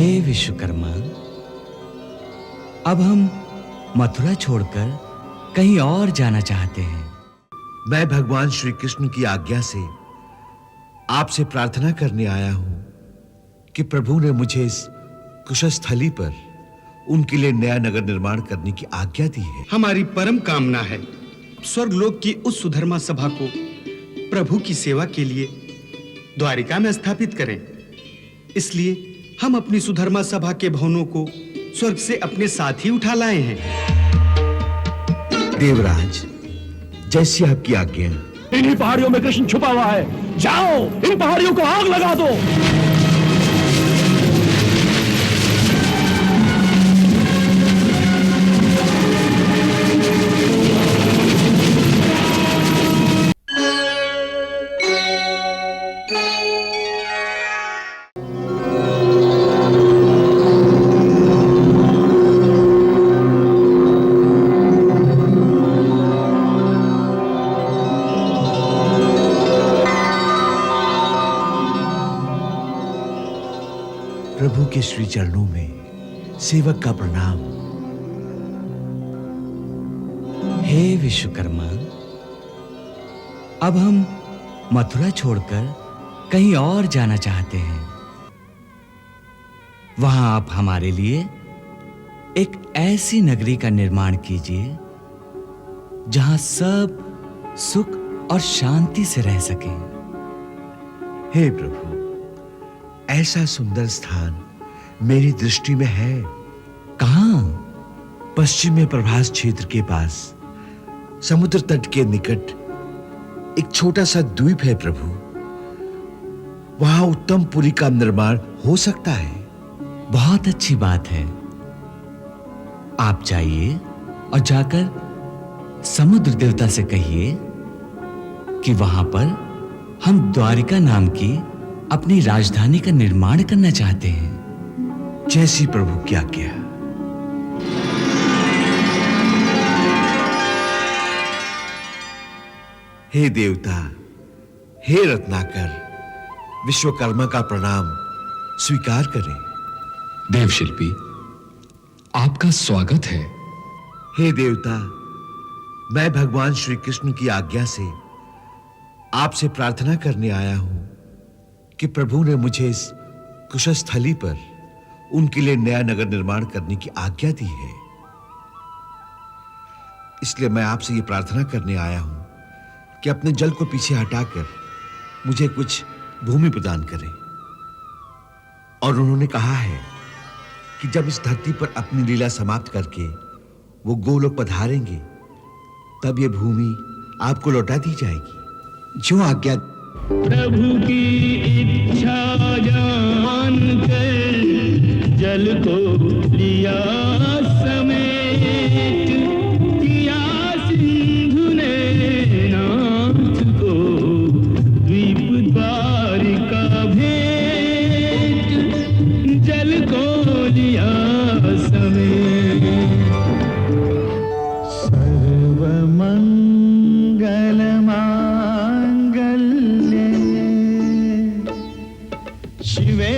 हे विश्वकर्मा, अब हम मथुरा छोड़कर कहीं और जाना चाहते हैं। मैं भगवान श्री कृष्ण की आज्ञा से आपसे प्रार्थना करने आया हूं कि प्रभु ने मुझे इस कुशस्थली पर उनके लिए नया नगर निर्माण करने की आज्ञा दी है। हमारी परम कामना है स्वर्गलोक की उस सुधर्मा सभा को प्रभु की सेवा के लिए द्वारिका में स्थापित करें। इसलिए हम अपनी सुधर्मा सभा के भवनों को स्वर्ग से अपने साथ ही उठा लाए हैं। देवराज, जैसी आपकी आज्ञा। इन्हीं पहाड़ियों में कृष्ण छुपा हुआ है, जाओ इन पहाड़ियों को आग लगा दो। प्रभु के श्री चरणों में सेवक का प्रणाम। हे विश्वकर्मा, अब हम मथुरा छोड़कर कहीं और जाना चाहते हैं। वहां आप हमारे लिए एक ऐसी नगरी का निर्माण कीजिए जहां सब सुख और शांति से रह सकें। हे प्रभु, ऐसा सुंदर स्थान मेरी दृष्टि में है। कहां? पश्चिम में प्रभास क्षेत्र के पास समुद्र तट के निकट एक छोटा सा द्वीप है प्रभु। वहां उत्तम पुरी का निर्माण हो सकता है। बहुत अच्छी बात है। आप जाइए और जाकर समुद्र देवता से कहिए कि वहां पर हम द्वारिका नाम की अपनी राजधानी का निर्माण करना चाहते हैं। जैसी प्रभु की आज्ञा। हे देवता, हे रत्नाकर, विश्वकर्मा का प्रणाम स्वीकार करें। देवशिल्पी, आपका स्वागत है। हे देवता, मैं भगवान श्री कृष्ण की आज्ञा से आपसे प्रार्थना करने आया हूं कि प्रभु ने मुझे इस कुशस्थली पर उनके लिए नया नगर निर्माण करने की आज्ञा दी है। इसलिए मैं आपसे ये प्रार्थना करने आया हूं कि अपने जल को पीछे हटाकर मुझे कुछ भूमि प्रदान करें। और उन्होंने कहा है कि जब इस धरती पर अपनी लीला समाप्त करके वो गोलोक पधारेंगे, तब ये भूमि आपको लौटा दी जाएगी। जो आज्ञा। प्रभु की इच्छा जानकर जल को लिया समेत, किया सिंधु ने नाथ को द्वीप द्वारिका भेंट, जल को लिया समेत। शिवे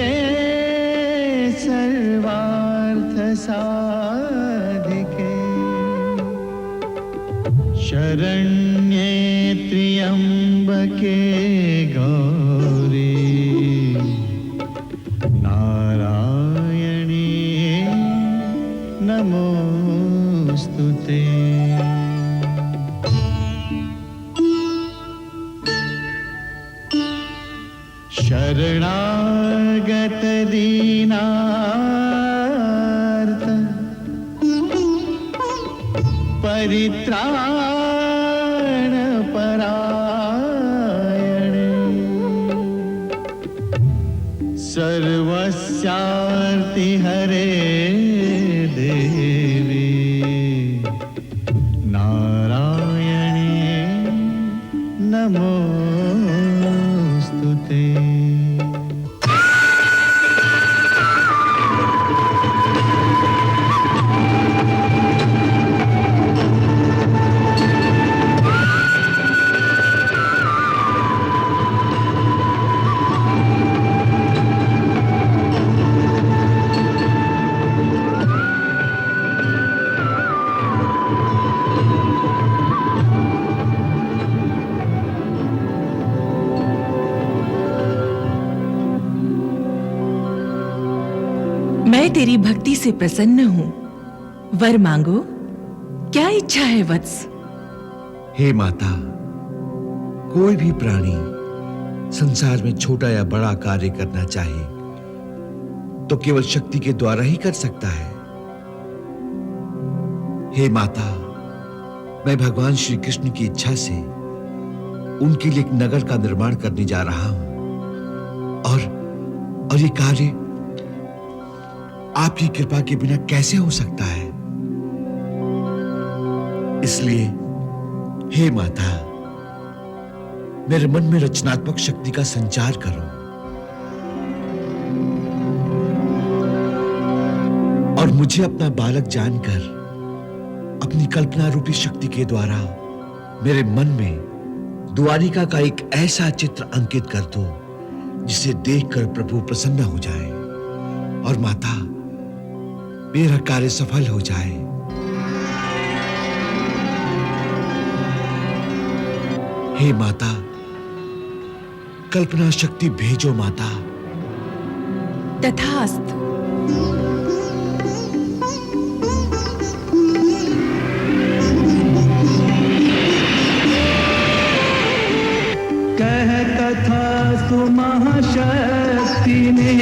सर्वार्थ साधिके, शरण्ये त्र्यंबके गौरी, नारायणी नमोस्तुते। शरणागत दीनार्त परित्राण परायण, सर्वस्यार्ति हरे देवी, नारायणी नमोस्तुते। मैं तेरी भक्ति से प्रसन्न हूं। वर मांगो, क्या इच्छा है वत्स? हे माता, कोई भी प्राणी संसार में छोटा या बड़ा कार्य करना चाहे तो केवल शक्ति के द्वारा ही कर सकता है। हे माता, मैं भगवान श्री कृष्ण की इच्छा से उनके लिए एक नगर का निर्माण करने जा रहा हूं और ये कार्य आपकी कृपा के बिना कैसे हो सकता है? इसलिए हे माता, मेरे मन में रचनात्मक शक्ति का संचार करो और मुझे अपना बालक जानकर अपनी कल्पना रूपी शक्ति के द्वारा मेरे मन में द्वारिका का एक ऐसा चित्र अंकित कर दो जिसे देखकर प्रभु प्रसन्न हो जाए और माता, मेरा कार्य सफल हो जाए। हे माता, कल्पना शक्ति भेजो माता। तथास्तु। कह तथास्तु महाशक्ति ने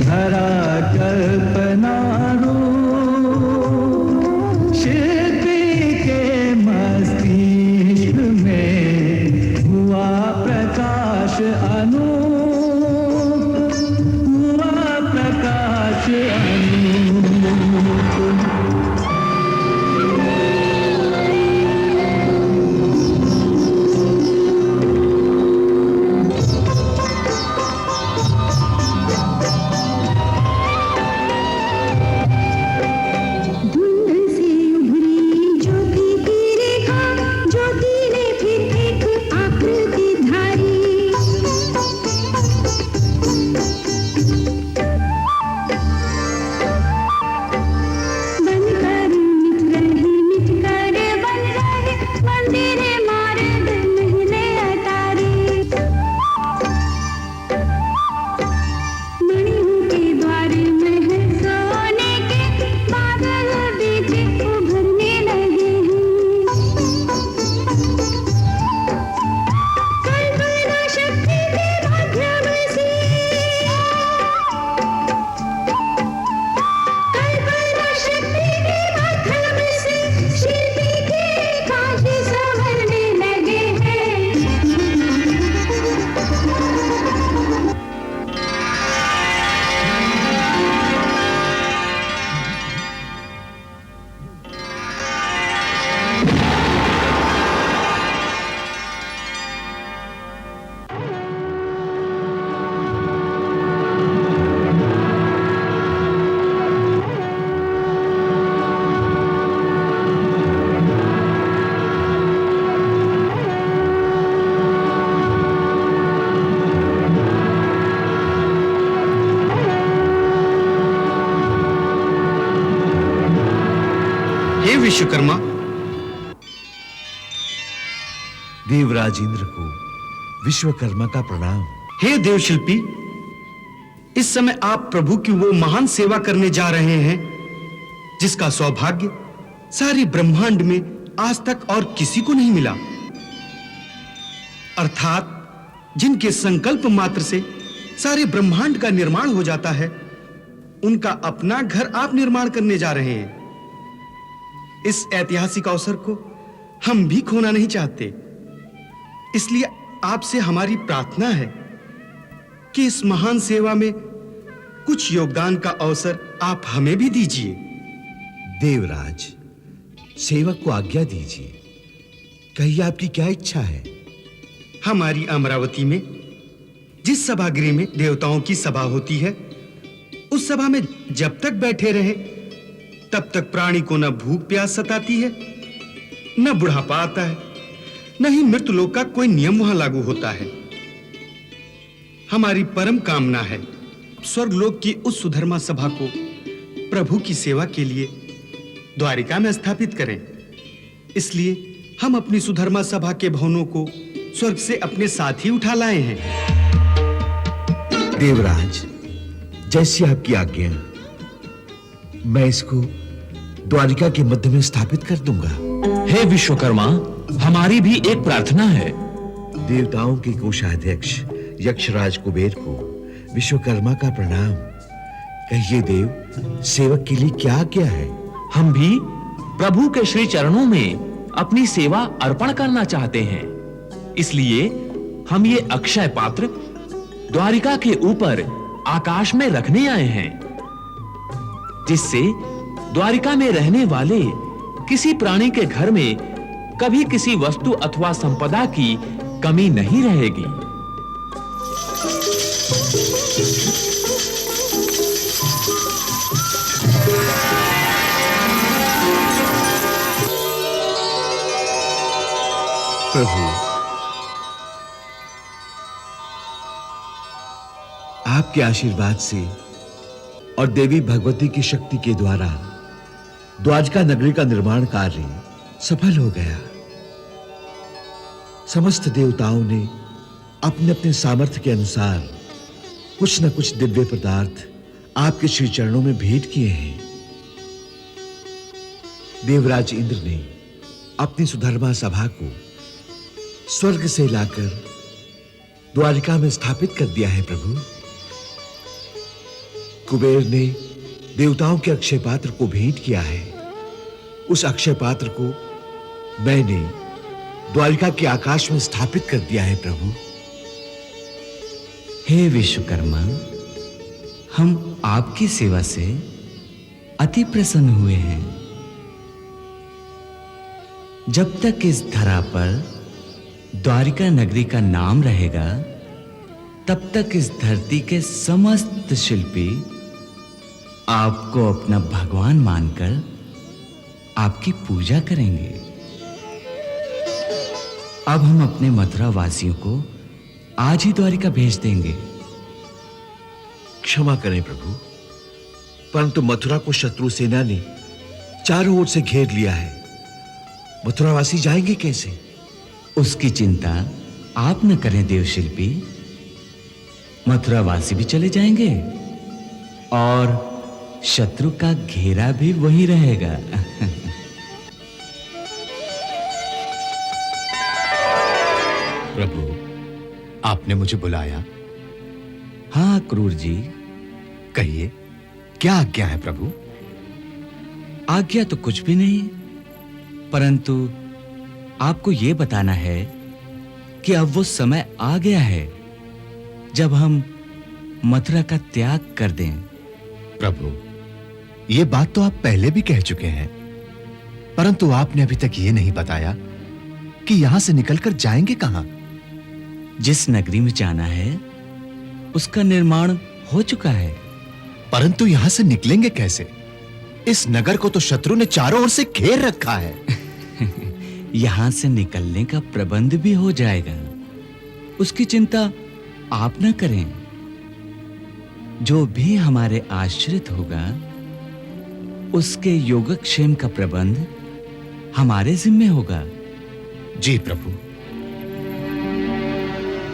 धरा कल्पना रूप, शिल्पी के मस्तिष्क में हुआ प्रकाश अनूप, हुआ प्रकाश अनूप। हे विश्वकर्मा, देवराज इंद्र को विश्वकर्मा का प्रणाम। हे देवशिल्पी, इस समय आप प्रभु की वो महान सेवा करने जा रहे हैं जिसका सौभाग्य सारे ब्रह्मांड में आज तक और किसी को नहीं मिला। अर्थात जिनके संकल्प मात्र से सारे ब्रह्मांड का निर्माण हो जाता है, उनका अपना घर आप निर्माण करने जा रहे हैं। इस ऐतिहासिक अवसर को हम भी खोना नहीं चाहते, इसलिए आपसे हमारी प्रार्थना है कि इस महान सेवा में कुछ योगदान का अवसर आप हमें भी दीजिए। देवराज, सेवक को आज्ञा दीजिए, कहिए आपकी क्या इच्छा है? हमारी अमरावती में जिस सभागृह में देवताओं की सभा होती है, उस सभा में जब तक बैठे रहे तब तक प्राणी को न भूख प्यास सताती है, न बुढ़ापा आता है, न ही मृत्युलोक का कोई नियम वहां लागू होता है। हमारी परम कामना है स्वर्गलोक की उस सुधर्मा सभा को प्रभु की सेवा के लिए द्वारिका में स्थापित करें। इसलिए हम अपनी सुधर्मा सभा के भवनों को स्वर्ग से अपने साथ ही उठा लाए हैं। देवराज, जैसी आपकी आज्ञा। मैं इसको द्वारिका के मध्य में स्थापित कर दूंगा। हे विश्वकर्मा, हमारी भी एक प्रार्थना है। देवताओं के कोषाध्यक्ष यक्षराज कुबेर को विश्वकर्मा का प्रणाम। कहिए देव, सेवक के लिए क्या क्या है? हम भी प्रभु के श्री चरणों में अपनी सेवा अर्पण करना चाहते हैं, इसलिए हम ये अक्षय पात्र द्वारिका के ऊपर आकाश में रखने आए हैं, जिससे द्वारिका में रहने वाले किसी प्राणी के घर में कभी किसी वस्तु अथवा संपदा की कमी नहीं रहेगी। प्रभु, आपके आशीर्वाद से और देवी भगवती की शक्ति के द्वारा द्वारिका नगरी का निर्माण कार्य सफल हो गया। समस्त देवताओं ने अपने अपने सामर्थ्य के अनुसार कुछ न कुछ दिव्य पदार्थ आपके श्री चरणों में भेंट किए हैं। देवराज इंद्र ने अपनी सुधर्मा सभा को स्वर्ग से लाकर द्वारिका में स्थापित कर दिया है प्रभु। कुबेर ने देवताओं के अक्षय पात्र को भेंट किया है। उस अक्षय पात्र को मैंने द्वारिका के आकाश में स्थापित कर दिया है प्रभु। हे विश्वकर्मा, हम आपकी सेवा से अति प्रसन्न हुए हैं। जब तक इस धरा पर द्वारिका नगरी का नाम रहेगा, तब तक इस धरती के समस्त शिल्पी आपको अपना भगवान मानकर आपकी पूजा करेंगे। अब हम अपने मथुरा वासियों को आज ही द्वारिका भेज देंगे। क्षमा करें प्रभु, परंतु मथुरा को शत्रु सेना ने चारों ओर से घेर लिया है। मथुरावासी जाएंगे कैसे? उसकी चिंता आप न करें देवशिल्पी। मथुरावासी भी चले जाएंगे और शत्रु का घेरा भी वही रहेगा। प्रभु, आपने मुझे बुलाया? हाँ क्रूर जी। कहिए, क्या आज्ञा है प्रभु? आज्ञा तो कुछ भी नहीं, परंतु आपको यह बताना है कि अब वो समय आ गया है जब हम मथुरा का त्याग कर दें। प्रभु, ये बात तो आप पहले भी कह चुके हैं, परंतु आपने अभी तक ये नहीं बताया कि यहां से निकलकर जाएंगे कहां? जिस नगरी में जाना है उसका निर्माण हो चुका है। परंतु यहां से निकलेंगे कैसे? इस नगर को तो शत्रु ने चारों ओर से घेर रखा है। यहां से निकलने का प्रबंध भी हो जाएगा, उसकी चिंता आप न करें। जो भी हमारे आश्रित होगा उसके योगक्षेम का प्रबंध हमारे जिम्मे होगा। जी प्रभु।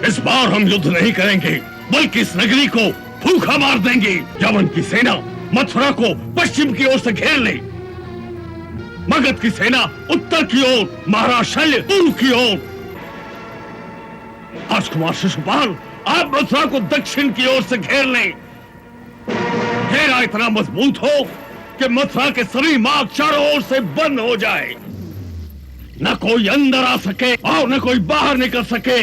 इस बार हम युद्ध नहीं करेंगे, बल्कि इस नगरी को भूखा मार देंगे। यवन की सेना मथुरा को पश्चिम की ओर से घेर ले, मगध की सेना उत्तर की ओर, महाराज शल्य पूर्व की ओर। राजकुमार शिशुपाल, आप मथुरा को दक्षिण की ओर से घेर लें। घेरा इतना मजबूत हो कि मथुरा के सभी मार्ग चारों ओर से बंद हो जाए, न कोई अंदर आ सके और न कोई बाहर निकल सके।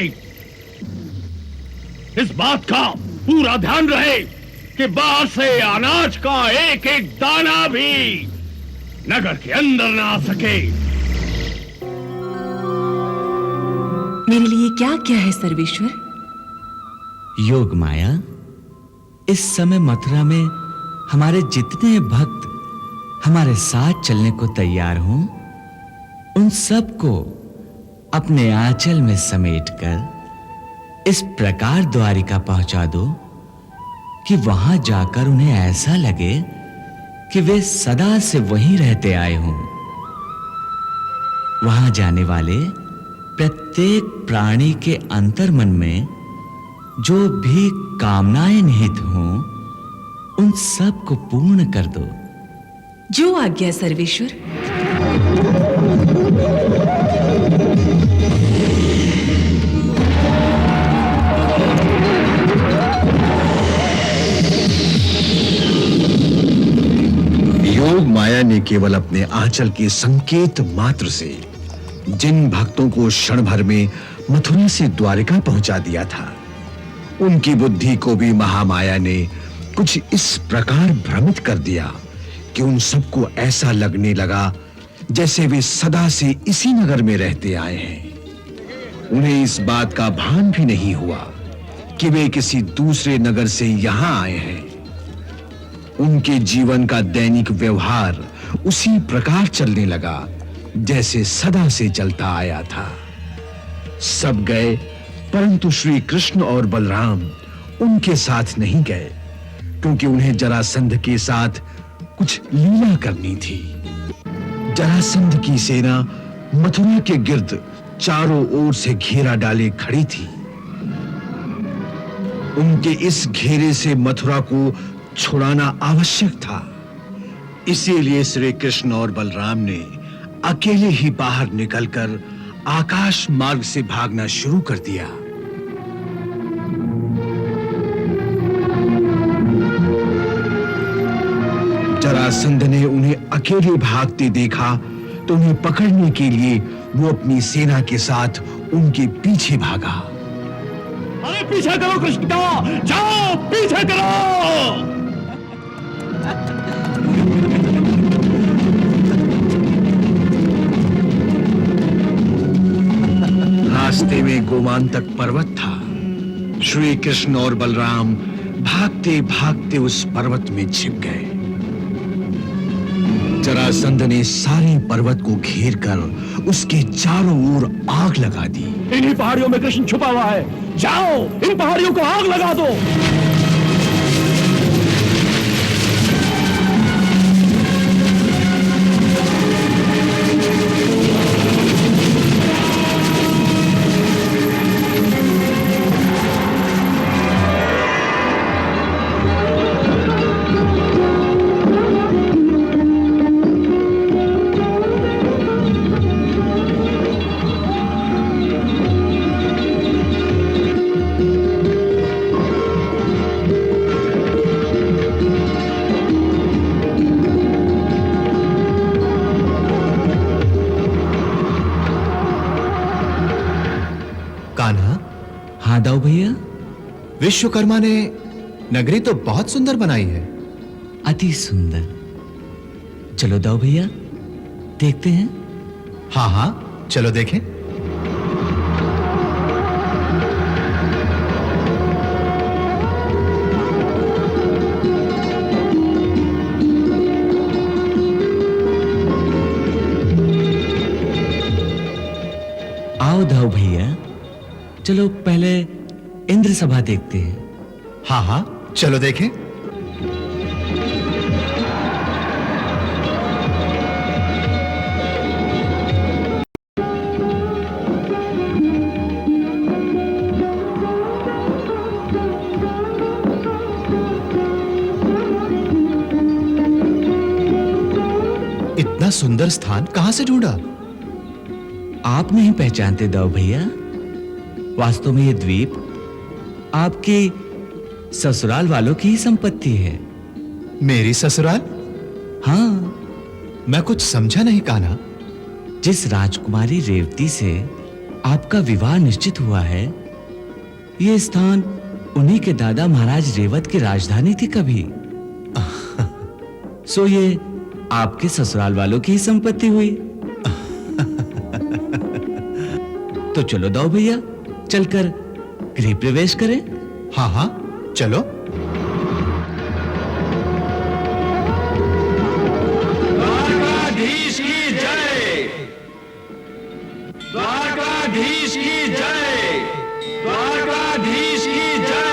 इस बात का पूरा ध्यान रहे कि बाहर से अनाज का एक एक दाना भी नगर के अंदर न आ सके। मेरे लिए क्या क्या है सर्वेश्वर? योग माया, इस समय मथुरा में हमारे जितने भक्त हमारे साथ चलने को तैयार हों, उन सबको अपने आंचल में समेटकर इस प्रकार द्वारिका पहुंचा दो कि वहां जाकर उन्हें ऐसा लगे कि वे सदा से वहीं रहते आए हों। वहां जाने वाले प्रत्येक प्राणी के अंतर्मन में जो भी कामनाएं निहित हों, उन सब को पूर्ण कर दो। जो आज्ञा सर्वेश्वर। योग माया ने केवल अपने आंचल के संकेत मात्र से जिन भक्तों को क्षण भर में मथुरा से द्वारिका पहुंचा दिया था, उनकी बुद्धि को भी महामाया ने कुछ इस प्रकार भ्रमित कर दिया कि उन सबको ऐसा लगने लगा जैसे वे सदा से इसी नगर में रहते आए हैं। उन्हें इस बात का भान भी नहीं हुआ कि वे किसी दूसरे नगर से यहां आए हैं। उनके जीवन का दैनिक व्यवहार उसी प्रकार चलने लगा जैसे सदा से चलता आया था। सब गए, परंतु श्री कृष्ण और बलराम उनके साथ नहीं गए, क्योंकि उन्हें जरासंध के साथ कुछ लीला करनी थी। जरासंध की सेना मथुरा के गिर्द चारों ओर से घेरा डाले खड़ी थी। उनके इस घेरे से मथुरा को छुड़ाना आवश्यक था। इसीलिए श्री कृष्ण और बलराम ने अकेले ही बाहर निकलकर आकाश मार्ग से भागना शुरू कर दिया। जरासंध ने उन्हें अकेले भागते देखा तो उन्हें पकड़ने के लिए वो अपनी सेना के साथ उनके पीछे भागा। अरे पीछे करो कृष्ण का, जाओ पीछे करो। रास्ते में गोमांतक पर्वत था। श्री कृष्ण और बलराम भागते भागते उस पर्वत में छिप गए। जरासंध ने सारे पर्वत को घेर कर उसके चारों ओर आग लगा दी। इन्हीं पहाड़ियों में कृष्ण छुपा हुआ है, जाओ इन पहाड़ियों को आग लगा दो। हाँ दाऊ भैया। विश्वकर्मा ने नगरी तो बहुत सुंदर बनाई है। अति सुंदर। चलो दाऊ भैया देखते हैं। हाँ हाँ चलो देखें। आओ दाऊ भैया, चलो पहले इंद्र सभा देखते हैं। हाँ हाँ चलो देखें। इतना सुंदर स्थान कहां से ढूंढा? आप नहीं पहचानते दाऊ भैया? वास्तव में ये द्वीप आपके ससुराल वालों की ही संपत्ति है। मेरी ससुराल? हाँ। मैं कुछ समझा नहीं कान्हा। जिस राजकुमारी रेवती से आपका विवाह निश्चित हुआ है, ये स्थान उन्हीं के दादा महाराज रेवत की राजधानी थी कभी। सो ये आपके ससुराल वालों की ही संपत्ति हुई। तो चलो दाऊ भैया चलकर गृह प्रवेश करें। हाँ हाँ चलो। द्वारकाधीश की जय, द्वारकाधीश की जय, द्वारकाधीश की जय।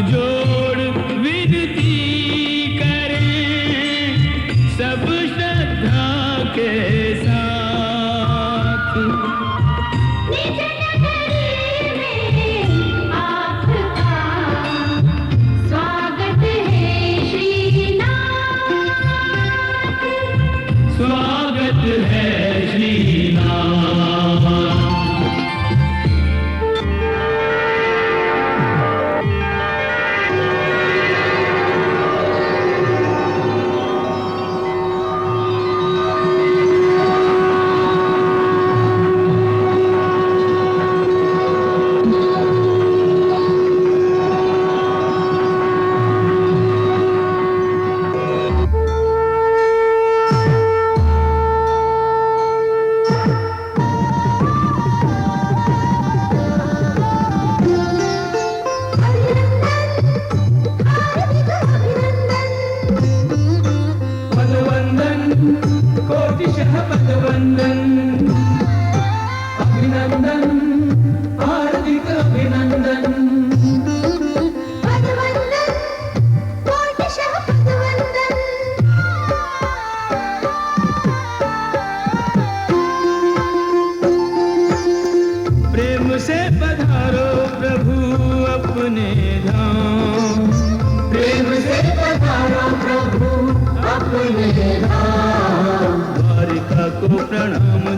जोड़ विनती करें सब श्रद्धा के साथ। स्वागत है श्री राम।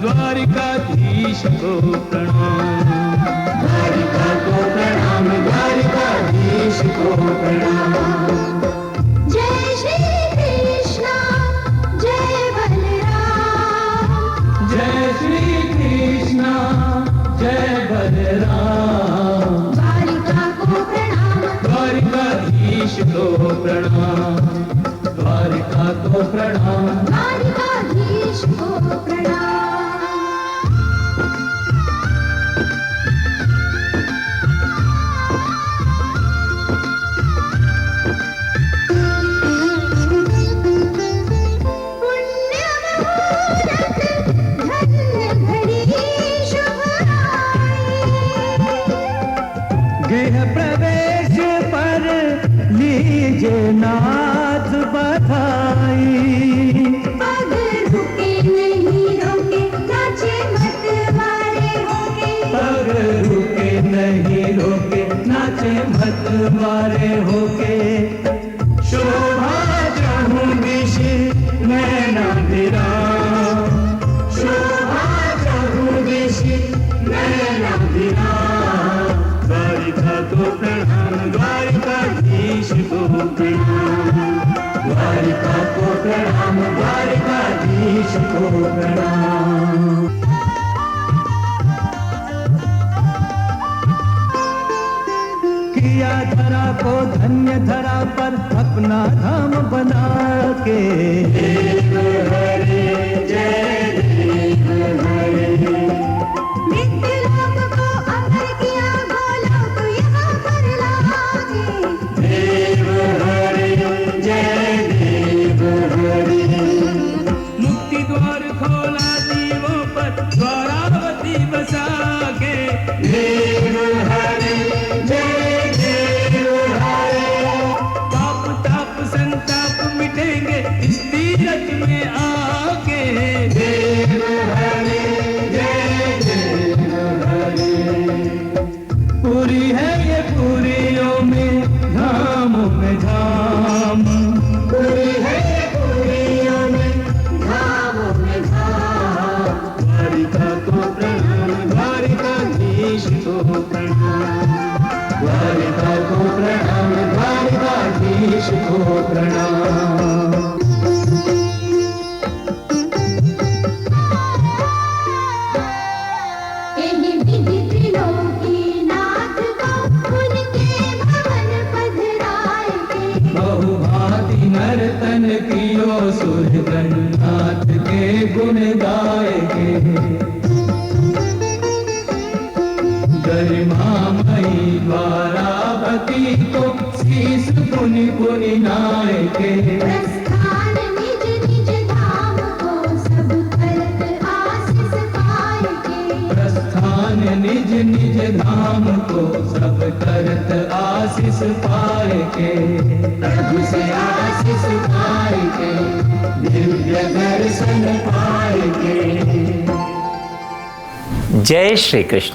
द्वारिकाधीश को प्रणाम, द्वारिका को प्रणाम, द्वारिकाधीश को प्रणाम। जय श्री कृष्ण जय बलराम, जय श्री कृष्ण जय बलराम। द्वारिका को प्रणाम, द्वारिकाधीश को प्रणाम, द्वारिका को प्रणाम, द्वारिकाधीश को प्रणाम। गृह प्रवेश पर लीजे नाथ बधाई। पग रुके नहीं रोके नाचे मतवारे होके, पग रुके नहीं रोके नाचे मतवारे होके। शोभा जहूं दिश नैना विराम, शोभा जहूं दिश नैना विराम। द्वारिका को प्रणाम, द्वारिकाधीश को प्रणाम, द्वारिका को प्रणाम, द्वारिकाधीश को प्रणाम। किया धरा को धन्य धरा पर अपना धाम बना के। देव हरे जय देव हरे, मृत्युलोक को अमर किया गोलोक यहाँ पर लागे। देव हरे जय देव हरे, मुक्ति द्वार खोला दीवों पर द्वारावती बसा के। देव हरे जय देव हरे, पाप ताप संताप मिटेंगे इस तीरथ में आके। देव हरे जय देव हरे, पूरी है ये पूरियों में धामों में धाम, पूरी है ये पूरियों में धामों में धाम। द्वारिका को प्रणाम, द्वारिकाधीश को प्रणाम, द्वारिका को प्रणाम, द्वारिकाधीश को प्रणाम। एहि विधि त्रिलोकीनाथ को उनके भवन पधराए के। बहुभांति नर्तन कियो सुरगणनाथ के गुण गाए के। गरिमामयी द्वारावती को शीस पुनि पुनि नाय के। प्रस्थान निज निज धाम को सब करत आशीष पाए के। प्रस्थान निज निज धाम को सब करत आशीष पाए के। प्रभु से आशीष पाए के, दिव्य दर्शन पाए के। जय श्री कृष्ण।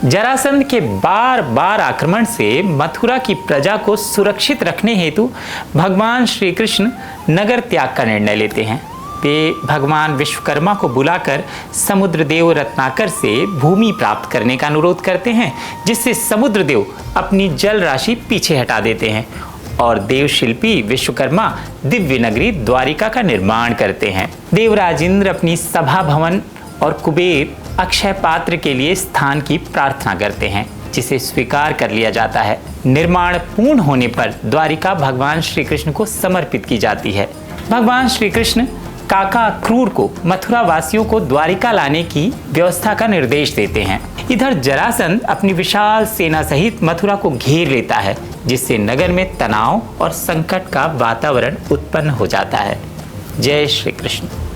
जरासंध के बार बार आक्रमण से मथुरा की प्रजा को सुरक्षित रखने हेतु भगवान श्री कृष्ण नगर त्याग का निर्णय लेते हैं। वे भगवान विश्वकर्मा को बुलाकर समुद्र देव रत्नाकर से भूमि प्राप्त करने का अनुरोध करते हैं, जिससे समुद्र देव अपनी जल राशि पीछे हटा देते हैं और देव शिल्पी विश्वकर्मा दिव्य नगरी द्वारिका का निर्माण करते हैं। देवराज इंद्र अपनी सभा भवन और कुबेर अक्षय पात्र के लिए स्थान की प्रार्थना करते हैं, जिसे स्वीकार कर लिया जाता है। निर्माण पूर्ण होने पर द्वारिका भगवान श्री कृष्ण को समर्पित की जाती है। भगवान श्री कृष्ण काका क्रूर को मथुरा वासियों को द्वारिका लाने की व्यवस्था का निर्देश देते हैं। इधर जरासंध अपनी विशाल सेना सहित मथुरा को घेर लेता है, जिससे नगर में तनाव और संकट का वातावरण उत्पन्न हो जाता है। जय श्री कृष्ण।